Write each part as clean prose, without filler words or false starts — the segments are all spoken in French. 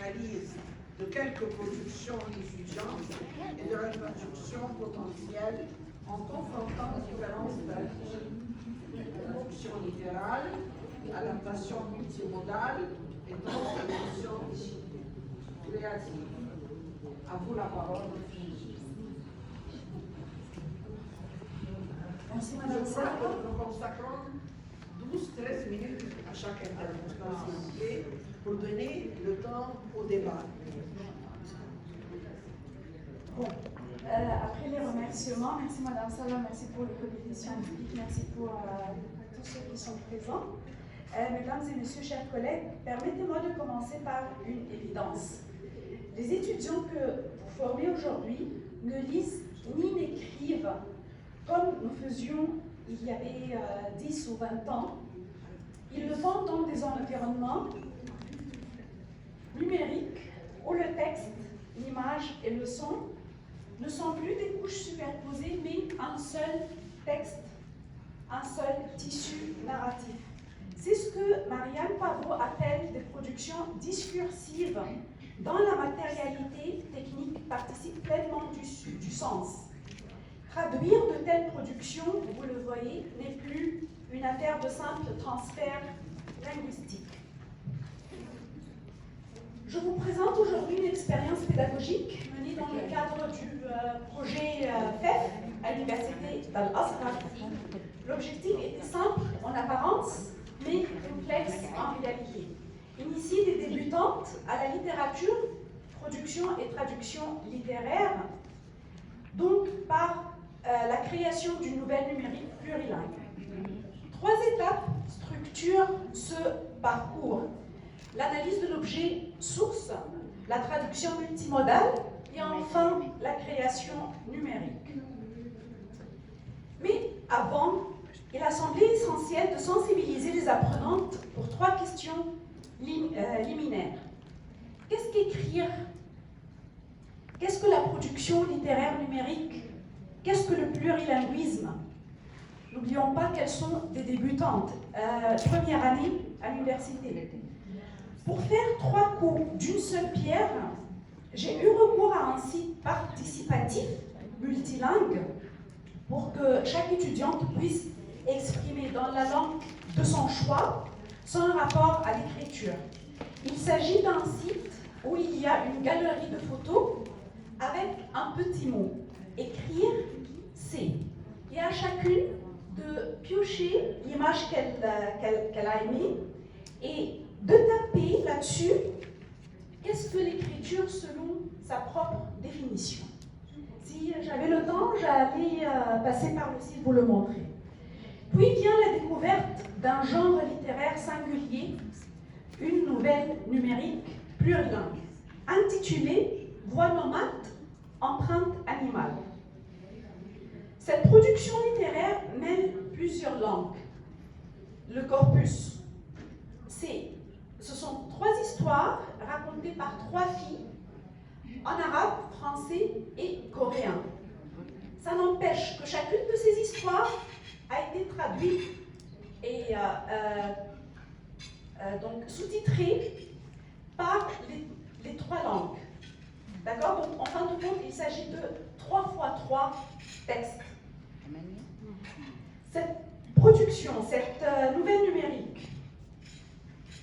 l'analyse de quelques productions étudiantes et de leur traduction potentielle en confrontant différents statuts de production littérale, adaptation multimodale et transformation créative. À vous la parole. Merci, Madame Je crois que nous consacrons 12-13 minutes à chaque intervention, s'il vous plaît, pour donner le temps au débat. Bon, après les remerciements, merci Madame Salah, merci pour le comité scientifique, merci pour tous ceux qui sont présents. Mesdames et messieurs, chers collègues, permettez-moi de commencer par une évidence. Les étudiants que vous formez aujourd'hui ne lisent ni n'écrivent comme nous faisions il y avait 10 ou 20 ans. Ils le font dans des environnements numériques où le texte, l'image et le son ne sont plus des couches superposées, mais un seul texte, un seul tissu narratif. C'est ce que Marianne Pavot appelle des productions discursives, dont la matérialité technique participe pleinement du sens. Traduire de telles productions, vous le voyez, n'est plus une affaire de simple transfert linguistique. Je vous présente aujourd'hui une expérience pédagogique menée dans le cadre du projet FEF à l'Université d'Al-Azhar. L'objectif était simple en apparence, mais complexe en réalité. Initier des débutantes à la littérature, production et traduction littéraire, donc par la création d'une nouvelle numérique plurilingue. 3 étapes structurent ce parcours. L'analyse de l'objet source, la traduction multimodale et enfin la création numérique. Mais avant, il a semblé essentiel de sensibiliser les apprenantes pour 3 questions liminaires. Qu'est-ce qu'écrire? Qu'est-ce que la production littéraire numérique? Qu'est-ce que le plurilinguisme? N'oublions pas qu'elles sont des débutantes, première année à l'université. Pour faire 3 coups d'une seule pierre, j'ai eu recours à un site participatif multilingue pour que chaque étudiante puisse exprimer dans la langue de son choix son rapport à l'écriture. Il s'agit d'un site où il y a une galerie de photos avec un petit mot. Écrire, c'est. Et à chacune de piocher l'image qu'elle a aimée et de taper là-dessus qu'est-ce que l'écriture selon sa propre définition. Si j'avais le temps, j'allais passer par le site pour le montrer. Puis vient la découverte d'un genre littéraire singulier, une nouvelle numérique plurilingue, intitulée Voix nomade, empreinte animale. Cette production littéraire mêle plusieurs langues. Le corpus, ce sont 3 histoires racontées par 3 filles en arabe, français et coréen. Ça n'empêche que chacune de ces histoires a été traduite et donc sous-titrée par les 3 langues. D'accord? Donc en fin de compte, il s'agit de 3 fois 3 textes. Cette production, cette nouvelle numérique,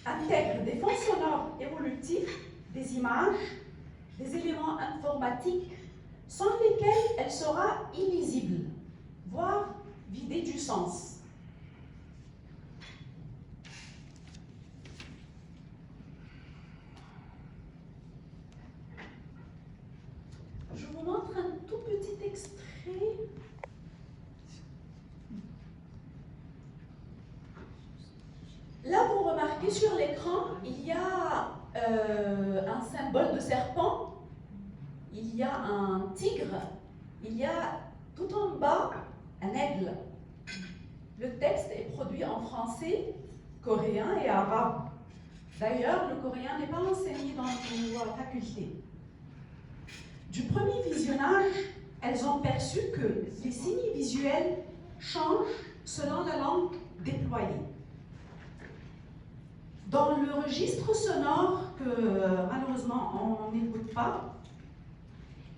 intègre des fonds sonores évolutifs, des images, des éléments informatiques, sans lesquels elle sera illisible, voire vidée du sens. Je vous montre un tout petit extrait. Là, vous remarquez sur l'écran, il y a un symbole de serpent, il y a un tigre, il y a tout en bas un aigle. Le texte est produit en français, coréen et arabe. D'ailleurs, le coréen n'est pas enseigné dans nos facultés. Du premier visionnage, elles ont perçu que les signes visuels changent selon la langue déployée. Dans le registre sonore que malheureusement on n'écoute pas,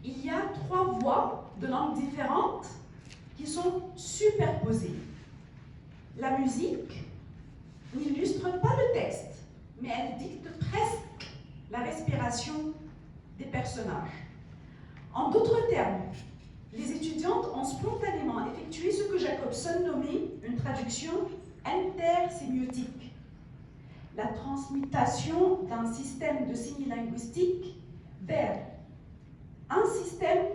il y a 3 voix de langues différentes qui sont superposées. La musique n'illustre pas le texte, mais elle dicte presque la respiration des personnages. En d'autres termes, les étudiantes ont spontanément effectué ce que Jacobson nommait une traduction intersémiotique, la transmutation d'un système de signes linguistiques vers un système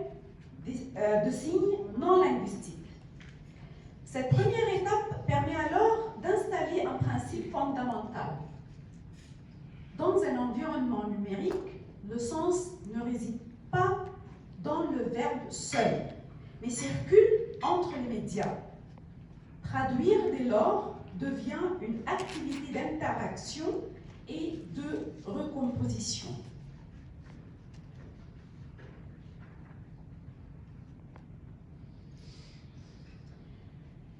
de signes non linguistiques. Cette première étape permet alors d'installer un principe fondamental. Dans un environnement numérique, le sens ne réside pas dans le verbe seul, mais circule entre les médias. Traduire, dès lors, devient une activité d'interaction et de recomposition.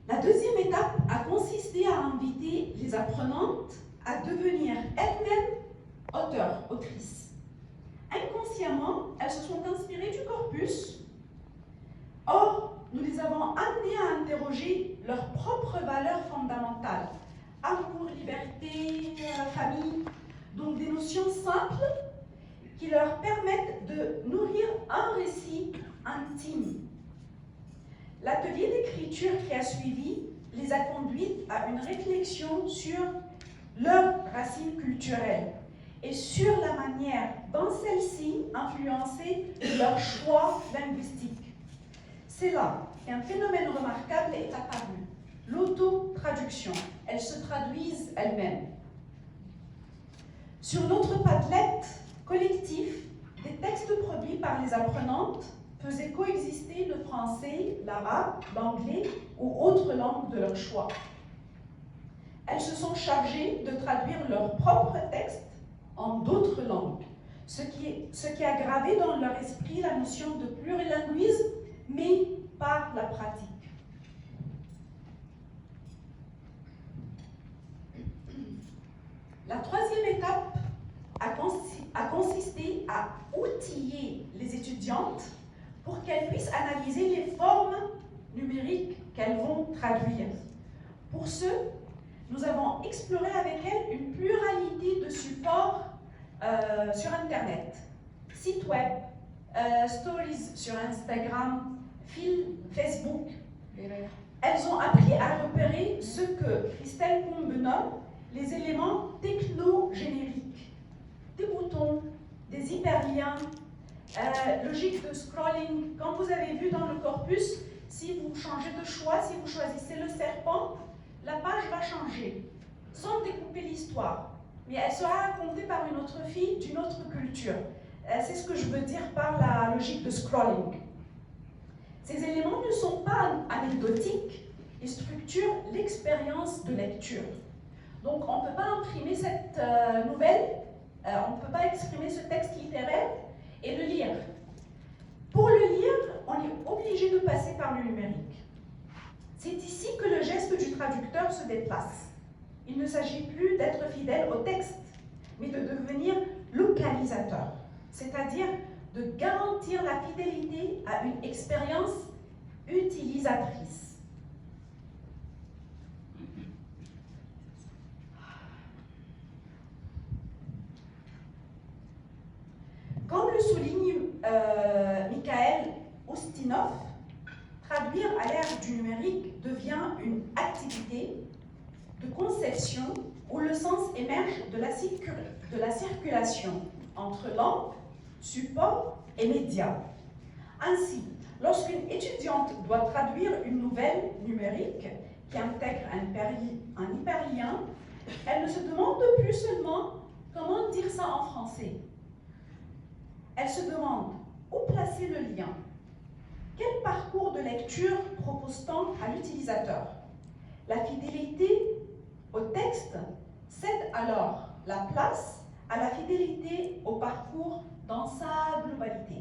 La deuxième étape a consisté à inviter les apprenantes à devenir elles-mêmes auteurs, autrices. Inconsciemment, elles se sont inspirées du corpus. Or, nous les avons amenées à interroger leurs propres valeurs fondamentales. Amour, liberté, famille. Donc des notions simples qui leur permettent de nourrir un récit intime. L'atelier d'écriture qui a suivi les a conduites à une réflexion sur leurs racines culturelles et sur la manière dont celles-ci influençaient leur choix linguistique. C'est là qu'un phénomène remarquable est apparu, l'auto-traduction. Elles se traduisent elles-mêmes. Sur notre Padlet collectif, des textes produits par les apprenantes faisaient coexister le français, l'arabe, l'anglais ou autres langues de leur choix. Elles se sont chargées de traduire leurs propres textes en d'autres langues, ce qui a gravé dans leur esprit la notion de plurilinguisme, mais par la pratique. La troisième étape a consisté à outiller les étudiantes pour qu'elles puissent analyser les formes numériques qu'elles vont traduire. Pour ce, nous avons exploré avec elles une pluralité de supports sur Internet, sites web, stories sur Instagram, fil Facebook. Elles ont appris à repérer ce que Christelle Combe nomme les éléments techno-génériques, des boutons, des hyperliens, logique de scrolling. Quand vous avez vu dans le corpus, si vous changez de choix, si vous choisissez le serpent, la page va changer, sans découper l'histoire. Mais elle sera racontée par une autre fille d'une autre culture. C'est ce que je veux dire par la logique de scrolling. Ces éléments ne sont pas anecdotiques, ils structurent l'expérience de lecture. Donc on ne peut pas imprimer cette nouvelle, on ne peut pas exprimer ce texte littéraire et le lire. Pour le lire, on est obligé de passer par le numérique. C'est ici que le geste du traducteur se déplace. Il ne s'agit plus d'être fidèle au texte, mais de devenir localisateur, c'est-à-dire de garantir la fidélité à une expérience utilisatrice. Comme le souligne Mikhail Ustinov, traduire à l'ère du numérique devient une activité de conception où le sens émerge de la circulation entre langue, support et médias. Ainsi, lorsqu'une étudiante doit traduire une nouvelle numérique qui intègre un hyperlien, elle ne se demande plus seulement comment dire ça en français. Elle se demande où placer le lien. Quel parcours de lecture propose-t-on à l'utilisateur? La fidélité au texte cède alors la place à la fidélité au parcours dans sa globalité.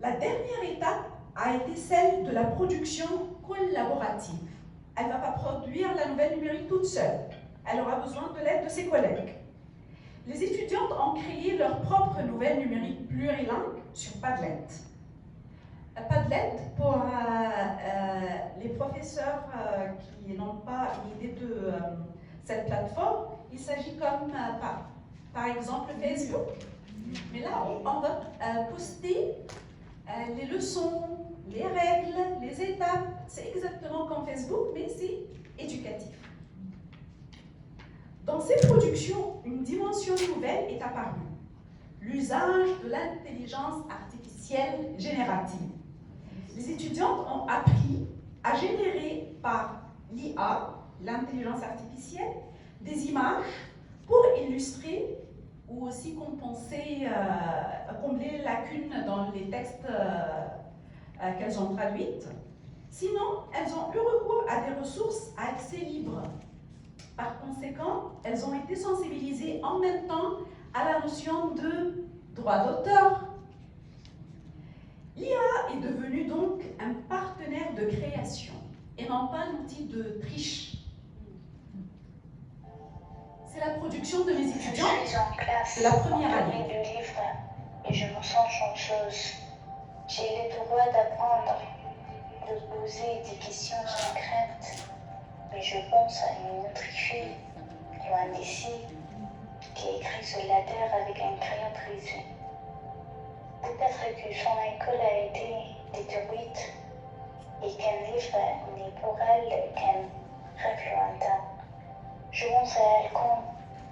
La dernière étape a été celle de la production collaborative. Elle ne va pas produire la nouvelle numérique toute seule. elle aura besoin de l'aide de ses collègues. Les étudiantes ont créé leur propre nouvelle numérique plurilingue sur Padlet. Padlet, pour les professeurs qui n'ont pas une idée de cette plateforme, il s'agit comme par exemple Facebook. Mais là, on va poster les leçons, les règles, les étapes. C'est exactement comme Facebook, mais c'est éducatif. Dans ces productions, une dimension nouvelle est apparue, l'usage de l'intelligence artificielle générative. Les étudiantes ont appris à générer par l'IA, l'intelligence artificielle, des images pour illustrer ou aussi compenser, combler les lacunes dans les textes qu'elles ont traduites. Sinon, elles ont eu recours à des ressources à accès libre. Par conséquent, elles ont été sensibilisées en même temps à la notion de droit d'auteur. L'IA est devenue donc un partenaire de création et non pas un outil de triche. C'est la production de mes étudiants de la première année. Du livre et je me sens chanceuse. J'ai le droit d'apprendre, de poser des questions sans crainte. Mais je pense à une autre fille, loin d'ici, qui a écrit sur la terre avec un crayon brisé. Peut-être que son école a été détruite et qu'un livre n'est pour elle qu'un rêve lointain. Je pense à elle quand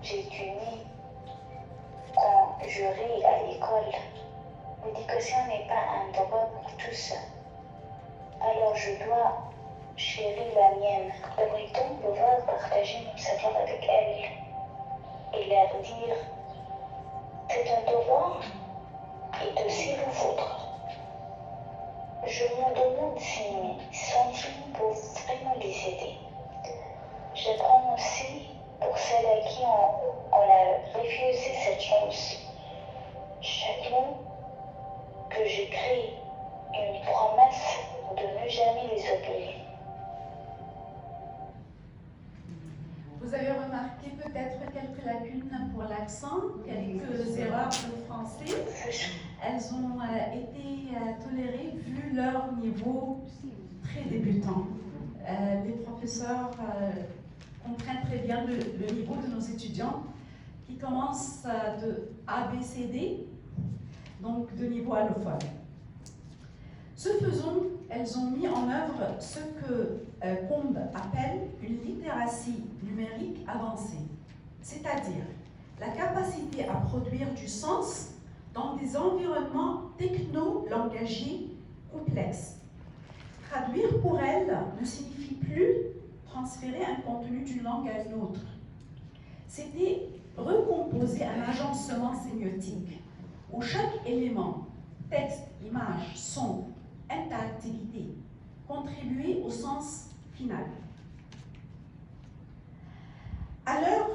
j'étais née, quand je ris à l'école. L'éducation n'est pas un droit pour tous. Alors je dois chérir la mienne. Aimerait-on pouvoir partager mon savoir avec elle et leur dire c'est un devoir et aussi le vôtre. Je me demande si mes sentiments peuvent vraiment les aider. J'apprends aussi pour celles à qui on a refusé cette chance. Chaque mot que j'écris est une promesse de ne jamais les oublier. Vous avez remarqué peut-être quelques lacunes pour l'accent, quelques erreurs de français. Elles ont été tolérées vu leur niveau très débutant. Les professeurs comprennent très bien le niveau de nos étudiants qui commencent de ABCD, donc de niveau allophone. Ce faisant, elles ont mis en œuvre ce que Combes appelle une littératie numérique avancée, c'est-à-dire la capacité à produire du sens dans des environnements techno-langagiers complexes. Traduire pour elles ne signifie plus transférer un contenu d'une langue à une autre. C'était recomposer un agencement sémiotique où chaque élément, texte, image, son, interactivité, contribuait au sens final. À l'heure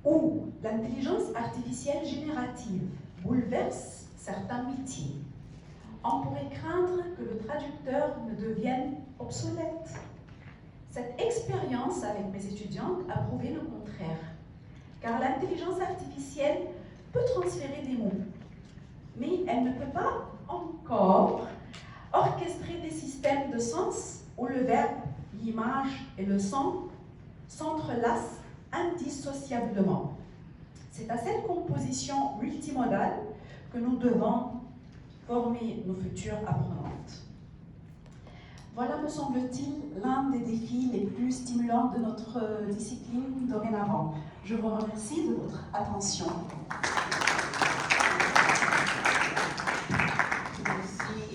où l'intelligence artificielle générative bouleverse certains métiers, on pourrait craindre que le traducteur ne devienne obsolète. Cette expérience avec mes étudiantes a prouvé le contraire, car l'intelligence artificielle peut transférer des mots, mais elle ne peut pas encore orchestrer des systèmes de sens où le verbe, l'image et le son s'entrelacent indissociablement. C'est à cette composition multimodale que nous devons former nos futures apprenantes. Voilà, me semble-t-il, l'un des défis les plus stimulants de notre discipline dorénavant. Je vous remercie de votre attention.